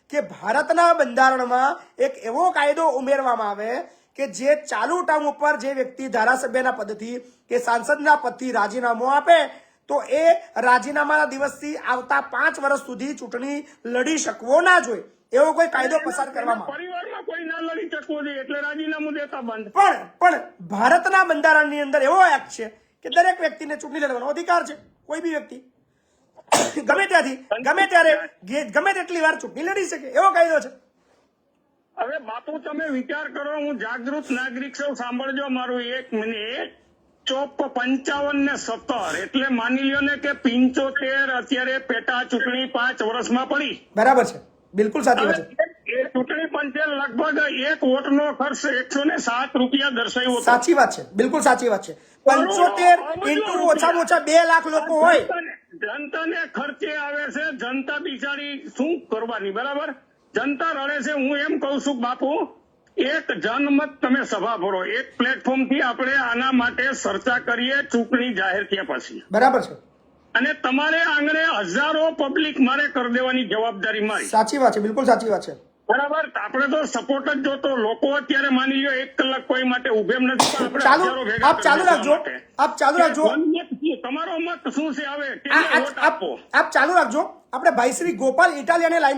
કે ભારતના બંધારણમાં એક એવો કાયદો ઉમેરવામાં આવે કે જે ચાલુ ટર્મ ઉપર જે વ્યક્તિ ધારાસભ્યના પદથી કે સાંસદના પદથી રાજીનામું આપે તો એ રાજીનામાના દિવસથી આવતા 5 વર્ષ સુધી ચૂંટણી લડી શકવો ના જોઈએ, એવો કોઈ કાયદો પસાર કરવામાં પરિવારમાં કોઈ ના લડી શકવો જોઈએ એટલે રાજીનામું દેતા બંધ. પણ ભારતના બંધારણની અંદર એવો એક્ટ છે કે દરેક વ્યક્તિને ચૂંટણી લડવાનો અધિકાર છે. કોઈ બી વ્યક્તિ ગમે ત્યાંથી ગમે ત્યારે ગમે તેટલી વાર ચૂંટણી લડી શકે, એવો કાયદો છે. હવે બાપુ તમે વિચાર કરો, હું જાગૃત નાગરિક છું, સાંભળજો મારું 1 મિનિટ. 55 ને 17 એટલે માની લ્યો ને કે 75 અત્યારે પેટા ચૂંટણી 5 વર્ષમાં પડી. બરાબર છે, બિલકુલ સાચી વાત છે. એ ચૂંટણી પંચે લગભગ 1 વોટનો ખર્ચ 107 રૂપિયા દર્શાવ્યો હતો. સાચી વાત છે, બિલકુલ સાચી વાત છે. 75 ઇન્ટુ ઓછામાં ઓછા 2 લાખ લોકો હોય. જનતાને ખર્ચે આવે છે, જનતા બિચારી શું કરવાની, બરાબર? જનતા રડે છે. હું એમ કઉ છું બાપુ, એક જનમત તમે સભા ભરો, એક પ્લેટફોર્મ થી આપણે આના માટે ચર્ચા કરીએ ચૂંટણી જાહેર થયા પછી. બરાબર છે, અને તમારે આંગણે હજારો પબ્લિક મારે કરી દેવાની જવાબદારી મારી. સાચી વાત છે, બિલકુલ સાચી વાત છે. બરાબર, આપણે તો સપોર્ટ જ જોતો. લોકો અત્યારે માની લો 1 કલાક કોઈ માટે ઉભેમ નથી, પણ આપણે ચાલુ હજારો ભેગા આપ ચાલુ રાખજો, આપ ચાલુ રાખજો. તમારો મત શું છે? હવે કેને વોટ આપો? આપ ચાલુ રાખજો. આપણે ભાઈ શ્રી ગોપાલ ઇટાલિયાને લાઈન